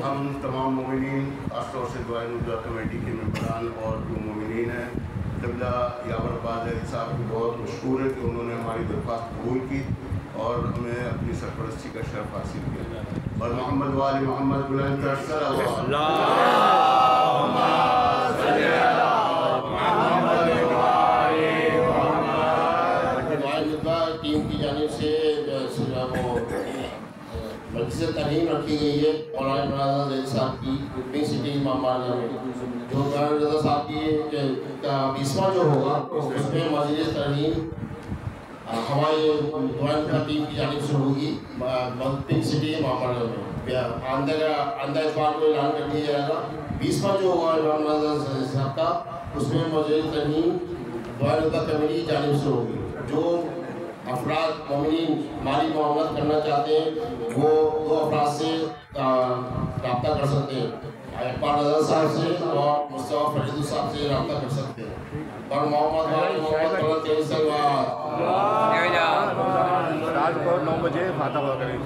ہم تمام مومنین، خاص طور سے دعائے نجات کمیٹی کے ممبران اور جو مومنین ہیں، قبلہ یاور عباس زید صاحب کو بہت مشکور ہے کہ انہوں نے ہماری درخواست قبول کی اور ہمیں اپنی سرپرستی کا شرف حاصل کیا، اور محمد وآل محمد بلند کر صلوات اللہم صلی علی محمد وآل محمد۔ دعائے نجات ٹیم کی جانب سے مجلس ترہیم رکھی گئی ہے مولانا عمران زید صاحب کی پنک سٹی امام بارگاہ میں، جو مولانا رضا صاحب کی کا 20واں جو ہوگا اس میں مجلس ترہیم ہماری دعائے نجات ٹیم کی جانب سے ہوگی پنک سٹی امام بارگاہ میں۔ آئندہ اتوار کو اعلان کر دیا جائے گا۔ 20واں جو ہوگا مولانا رضا صاحب کا، اس میں مجلس ترہیم دعائے نجات کمیٹی کی جانب سے ہوگی۔ جو افراد مومنین مالی معاملات کرنا چاہتے ہیں وہ 2 افراد سے رابطہ کر سکتے ہیں، اقبال رضا صاحب سے اور مصطفیٰ فرید صاحب سے رابطہ کر سکتے ہیں۔ اور محمد رات کو 9 بجے فاتح ہوا کریں،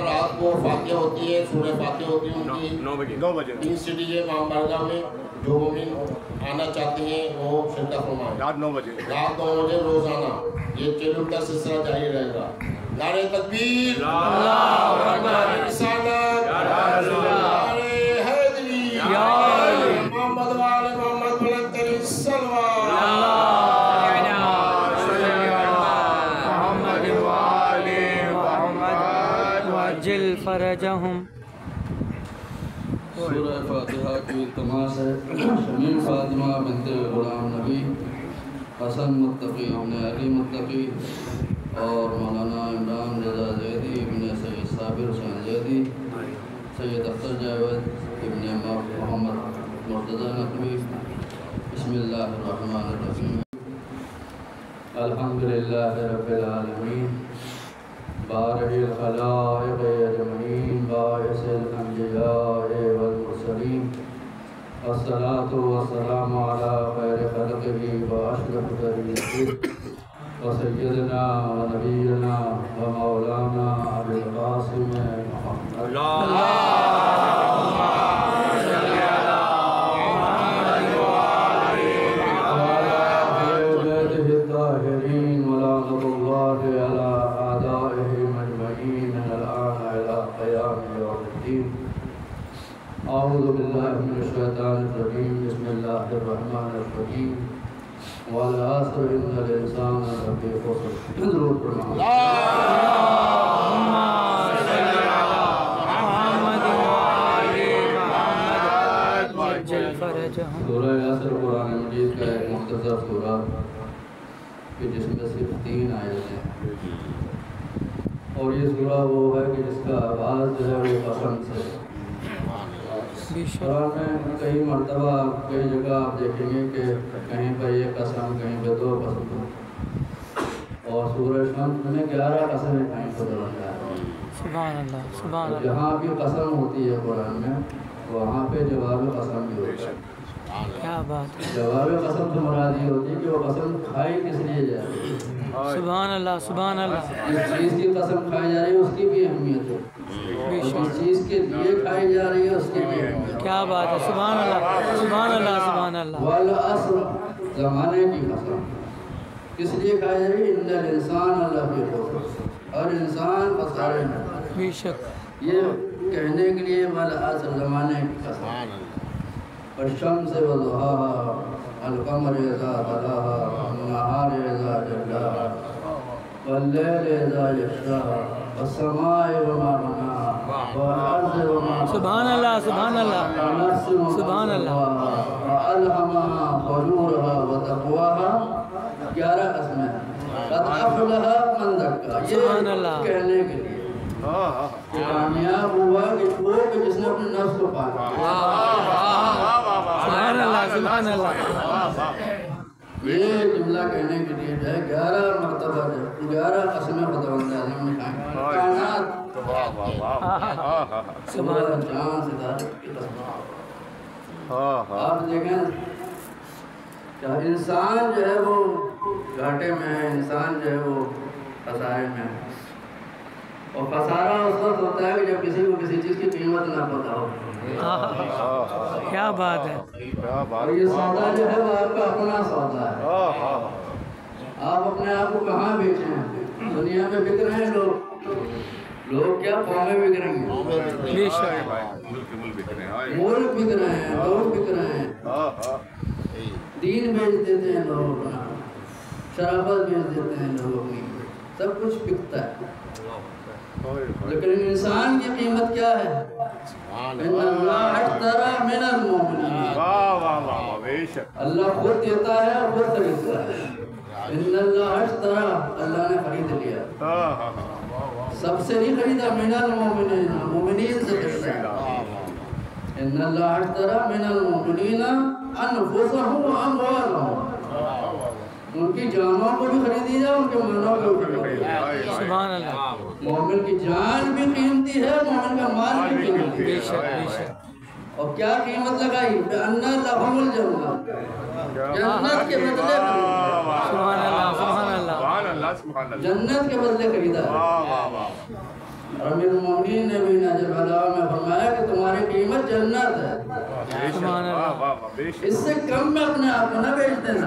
رات کو فاتح ہوتی ہے، سورہ فاتح ہوتی ہے ان کی 9 بجے پنک سٹی کے امام بارگاہ میں۔ جو مومن آنا چاہتے ہیں وہ شرکت فرمائیں رات 9 بجے روزانہ۔ یہ 3 دن کا سلسلہ جاری رہے گا۔ نعرہ تکبیر، اللہ اکبر، رسالت، نعرہ حیدری، محمد وآل محمد بلند ترین صلوات۔ محمد وآل محمد وعجل فرجہم۔ سورہ فاتحہ کی التماس ہے شمیم فاطمہ بنت غلام نبی، حسن متقی ابن علی متقی، اور مولانا عمران رضا زیدی ابن سید صابر حسین زیدی، سید اختر جاوید ابن محمد مرتضی نقوی۔ بسم اللہ الرحمن الرحیم۔ الحمدللہ رب العالمین، بارئ الخلائق اجمعین، باعث الانبیاء والمرسلین، الصلاة والسلام علی خیر خلقہ واشرف ذریتہ وسیدنا ونبینا ومولانا ابی القاسم محمد۔ اللہم صلی علی محمد وآل محمد وعلی بیتہ الطاہرین ولعنۃ اللہ علی اعدائہم اجمعین من الآن الی قیام یوم الدین۔ اعوذ باللہ من الشیطان الرجیم، بسم اللہ الرحمن الرحیم۔ والعصر ان الانسان لفی خسر۔ درود پڑھنا۔ اللہم صلی علی محمد وآل محمد وعجل فرجہم۔ سورہ عصر قرآن مجید کا ایک مختصر سورہ کہ جس میں صرف 3 آیت ہیں، اور یہ سورہ وہ ہے کہ جس کا آغاز جو ہے وہ قسم سے۔ قرآن میں کئی مرتبہ کئی جگہ آپ دیکھیں گے کہ کہیں پر یہ قسم، کہیں پہ 2 قسم، اور سورہ شمس میں 11 قسمیں کہیں پر درج ہے۔ سبحان اللہ، سبحان اللہ۔ جہاں بھی قسم ہوتی ہے قرآن میں وہاں پہ جواب قسم بھی ہوتا ہے۔ کیا بات ہے، جواب قسم سے مراد یہ ہوتی ہے کہ وہ قسم کھائی کس لیے جائے رہی ہے۔ سبحان اللہ، سبحان اللہ۔ جس چیز کی قسم کھائی جا رہی ہے اس کی بھی اہمیت ہے، اور جس چیز کے لیے کھائی جا رہی ہے اس کی بھی اہمیت ہے۔ کیا بات ہے، سبحان اللہ، سبحان اللہ، سبحان اللہ۔ والعصر، زمانے کی قسم کس لیے کھائی جا رہی ہے؟ ان الانسان لفی خسر، اور انسان خسارے میں۔ بے شک، یہ کہنے کے لیے والعصر، زمانے کی قسم۔ والشمس وضحاها والقمر اذا تلاها والنهار اذا جلاها والليل اذا يغشاها والسماء وما بناها والارض وما سبحان اللہ، سبحان اللہ، ونفس وما سبحان اللہ۔ سواها والهمها فجورها وتقواها۔ 11 قسمیں قد افلح من زکاها۔ سبحان اللہ۔ یہ کہنے کے لیے کہ کامیاب ہوا کہ وہ کہ جس نے اپنے نفس کو پایا۔ سبحان اللہ، سبحان اللہ۔ یہ جملہ کہنے کے لیے جو ہے 11 مرتبہ جو 11 قسمیں خداوند اعظم نے کھائیں۔ کائنات، سورج، چاند، ستارے کی قسمیں۔ آپ دیکھیں کہ انسان جو ہے وہ گھاٹے میں ہے، انسان جو ہے وہ خسارے میں ہے، اور خسارہ اس وقت ہوتا ہے کہ جب کسی کو کسی چیز کی قیمت نہ پتا ہو. کیا بات ہے. اور یہ سودا جو ہے وہ آپ کا اپنا سودا ہے. آپ اپنے آپ کو کہاں بیچے ہیں؟ دنیا میں بک رہے ہیں لوگ کیا قومیں بک رہی ہیں، بے شک ملک بک رہے ہیں، لوگ بک رہے ہیں، دین بیچ دیتے ہیں لوگ اپنا، شرافت بیچ دیتے ہیں لوگ اپنی، سب کچھ بکتا ہے. لیکن انسان کی قیمت کیا ہے؟ ان اللہ اشتری من المؤمنین، اللہ خود دیتا ہے اور خود خریدتا ہے. ان اللہ اشتری، اللہ نے خرید لیا. سب سے نہیں خریدا، من المؤمنین، مومنین سے خریدا. ان اللہ اشتری من المؤمنین انفسهم واموالهم، ان کی جانوں کو بھی خریدی جائے، ان کے مالوں کو بھی خریدی جائے. سبحان اللہ. مومن کی جان بھی قیمتی ہے، مومن کا مال بھی قیمتی ہے. بے شک بے شک. اور کیا قیمت لگائی؟ بِأَنَّ لَهُمُ الْجَنَّةَ، جنت کے بدلے خریدا. سبحان اللہ سبحان اللہ. جنت کے بدلے خریدا. اور امیر المومنین نے بھی نہج البلاغہ میں فرمایا کہ تمہاری قیمت جنت ہے. سبحان اللہ. اس سے کم میں اپنے آپ کو نہ بیچ دینا.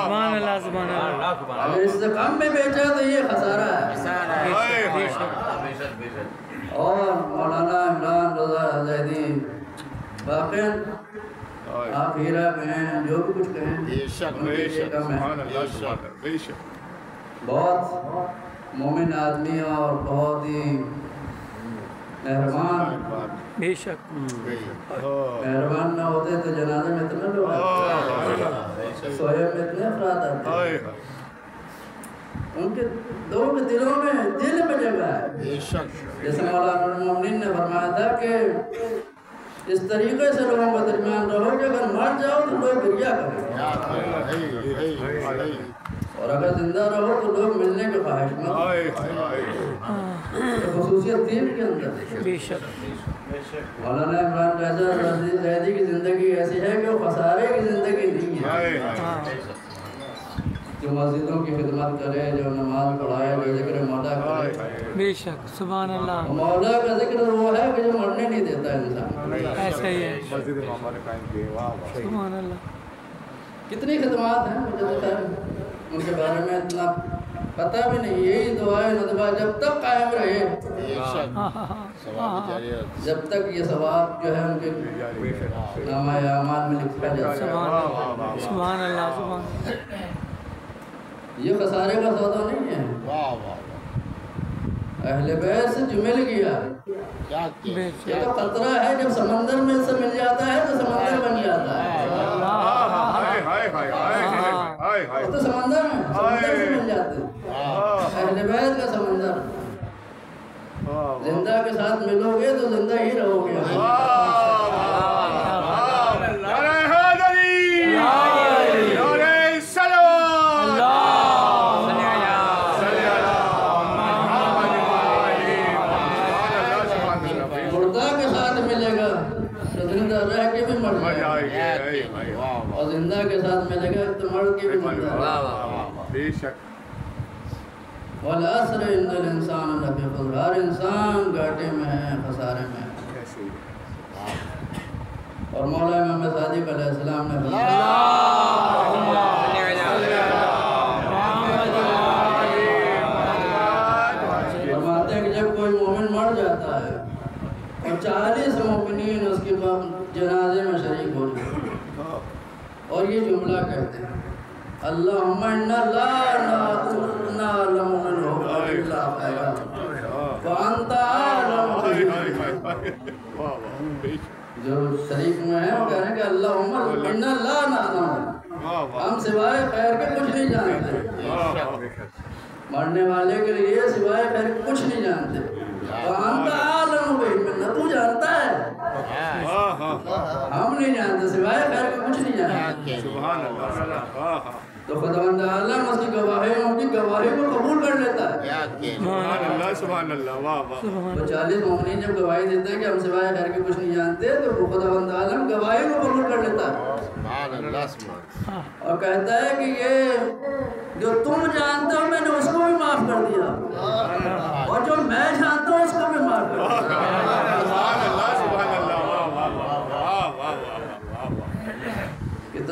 سبحان اللہ سبحان اللہ. اگر اس سے کم میں بیچا تو یہ خسارہ ہے. اور مولانا عمران رضا زیدی باقی آپ ہیرا کہیں، جو بھی کچھ کہیں، ان کے لیے کم ہے. بہت مومن آدمی اور بہت ہی مہربان. بے شک. مہربان نہ ہوتے تو جنازے میں اتنے لوگ آتے، سوئے میں اتنے افراد آتے. ان کے لوگوں کے دلوں میں دل میں جگہ ہے. جیسے مولانا المومنین نے فرمایا تھا کہ اس طریقے سے لوگوں کے درمیان رہو کہ اگر مر جاؤ تو لوگ گریہ کریں، اور اگر زندہ رہو تو لوگ ملنے کے خواہش مند. خصوصیت تھی ان کے اندر. بے شک. مولانا عمران رضا زیدی کی زندگی ایسی ہے کہ وہ خسارے کی زندگی نہیں ہے. جو مسجدوں کی خدمت کرے، جو نماز پڑھائے، جو ذکر مولا کرے. بے شک. سبحان اللہ. مولا کا ذکر وہ ہے کہ جو مرنے نہیں دیتا انسان. ایسا ہی ہے. سبحان اللہ. کتنی خدمات ہیں، مجھے تو خیر ان کے بارے میں اتنا پتہ بھی نہیں. یہی دعائے ندبہ جب تک قائم رہے، جب تک یہ ثواب جو ہے ان کے نامہ اعمال میں لکھا جاتا ہے. سبحان اللہ سبحان اللہ سبحان اللہ. یہ خسارے کا سودا نہیں ہے. اہل بیت سے جو مل گیا یہ تو قطرہ ہے، جب سمندر میں سے مل جاتا ہے تو سمندر بن جاتا ہے. وہ تو سمندر ہے، سمندر سے مل جاتے ہیں. اہل بیت کا سمندر، زندہ کے ساتھ ملو گے تو زندہ ہی رہو گے. اور زندہ کے ساتھ ملے گا تو مر کے بھی زندہ. بے شک. والعصر ان الانسان لفی خسر، ہر انسان گھاٹے میں ہے، خسارے میں ہے. اور مولا امام صادق علیہ السلام نے فرماتے ہیں کہ جب کوئی مومن مر جاتا ہے اور 40 مومنین اس کے جنازے میں شریک ہو جائے اور یہ جملہ کہتے ہیں: اللہم انا لا نعلم منہ الا خیرا وانت اعلم. جو شریک میں ہیں وہ کہہ رہے ہیں کہ اللہم انا لا نعلم، ہم سوائے خیر کے کچھ نہیں جانتے. مرنے والے کے لیے سوائے خیر کے کچھ نہیں جانتے. وانت اعلم بہ، تو جانتا ہے، ہم نہیں جانتے، سوائے خیر کے کچھ نہیں جانتے. سبحان اللہ. تو خداوند عالم اس کی گواہی کو قبول کر لیتا ہے. سبحان اللہ سبحان اللہ. واہ واہ. تو 40 مومنین جب گواہی دیتے ہیں کہ ہم سوائے خیر کے کچھ نہیں جانتے تو خداوند عالم گواہی کو قبول کر لیتا ہے. اور کہتا ہے کہ یہ جو تم جانتے ہو میں نے اس کو بھی معاف کر دیا، اور جو میں جانتا ہوں اس کو بھی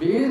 20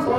100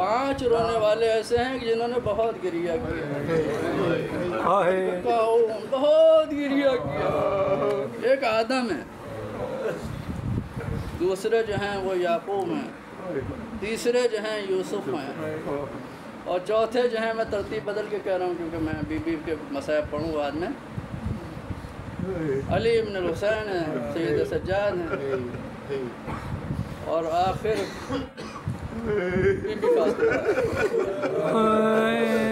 5 رونے والے ایسے ہیں کہ جنہوں نے بہت گریہ کیا، بہت گریہ کیا۔ ایک آدم ہے، دوسرے جو ہیں وہ یعقوب ہیں، تیسرے جو ہیں یوسف ہیں، اور چوتھے جو ہیں میں ترتیب بدل کے کہہ رہا ہوں کیونکہ میں بی بی کے مصائب پڑھوں بعد میں، علی ابن الحسین ہیں، سید سجاد ہیں، اور آخر بی بی فاطمہ ہے۔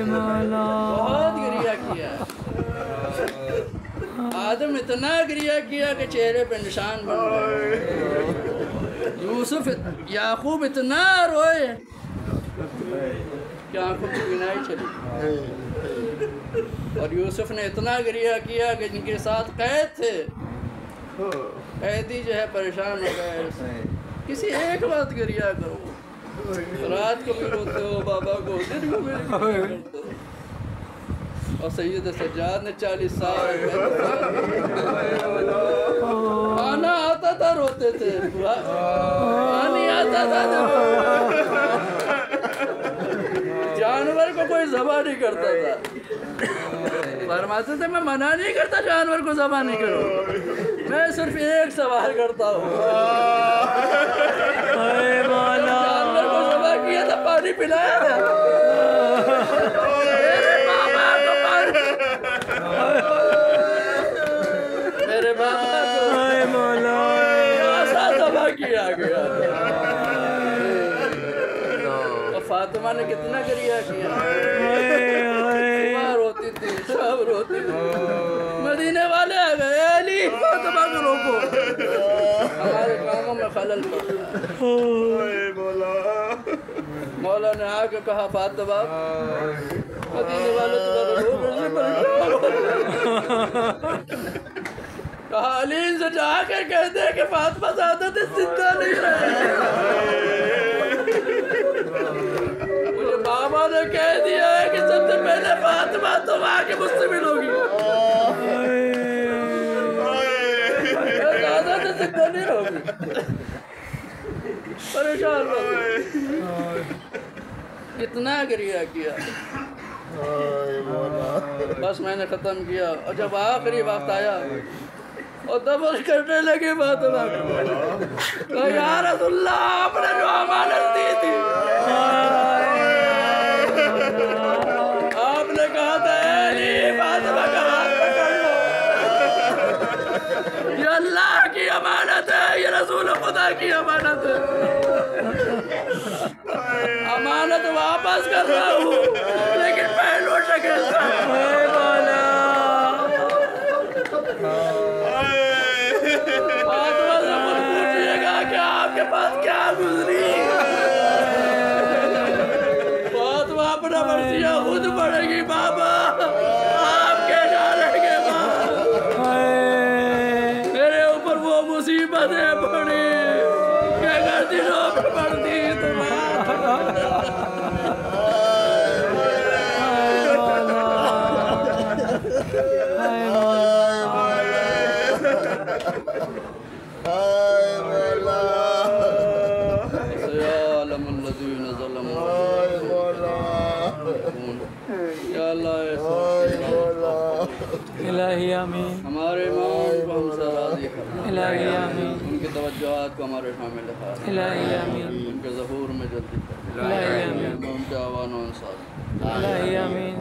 بہت گریہ کیا ہے آدم، اتنا گریہ کیا کہ چہرے پہ نشان بن گئے۔ یوسف یعقوب اتنا روئے کہ آنکھوں کی بینائی چلی، اور یوسف نے اتنا گریہ کیا کہ جن کے ساتھ قید تھے، قیدی جو ہے پریشان ہو گئے، کسی ایک بات گریہ کرو، رات کو بھی روتے ہو بابا کو، دن کو بھی کرتے ہو۔ اور سید سجاد نے 40 سال آنا آتا تھا روتے تھے، آنی آتا تھا، جانور کو کوئی ذبح نہیں کرتا تھا، فرماتے تھے میں منع نہیں کرتا جانور کو ذبح نہیں کرو، میں صرف ایک سوال کرتا ہوں، جانور کو ذبح کیا تھا پانی پلایا تھا، میرے بابا کو ایسا ذبح کیا گیا۔ اور فاطمہ نے کتنا گریہ کیا، صبح روتی تھی، شام روتی تھی، مدینے والے آ گئے، علی فاطمہ کو روکو، ہمارے کاموں میں خلل پڑتا ہے۔ مولا نے آ کے کہا فاطمہ مدینے والے تمہارے روکنے سے پریشان ہو، کہا علی سے جا کر کہہ دے کہ فاطمہ زیادہ سے زندہ نہیں رہے۔ مجھے بابا نے کہہ دیا ہے کہ سب سے پہلے فاطمہ تم آ کے مجھ سے ملوگی، زیادہ سے زندہ نہیں رہوگی، پریشان ہو گئی۔ کتنا گریہ کیا، بس میں نے ختم کیا۔ اور جب آخری وقت آیا اور دفن کرنے لگے فاطمہ کو، یا رسول اللہ آپ نے جو امانت دی تھی، آپ نے کہا تھا علی فاطمہ کا ہاتھ پکڑ لو، یہ اللہ کی امانت ہے، یہ رسول خدا کی امانت ہے، امانت واپس کر رہا ہوں لیکن پہلو شکل سے۔ فاطمہ سے خود پوچھئے گا کہ آپ کے پاس کیا گزری، فاطمہ اپنا مرثیہ خود پڑھے گی، بابا آپ کے جانیں گے بابا، میرے اوپر وہ مصیبتیں پڑی کہ اگر دنوں پہ پڑتی الہی آمین، ہمارے امام کو ہم سے راضی کرنا، الہی آمین، ان کی توجہات کو ہمارے شامل رکھا، الہی آمین، ان کے ظہور میں جلدی کر، الہی آمین، ان کے آوان و انصاف، الہی آمین۔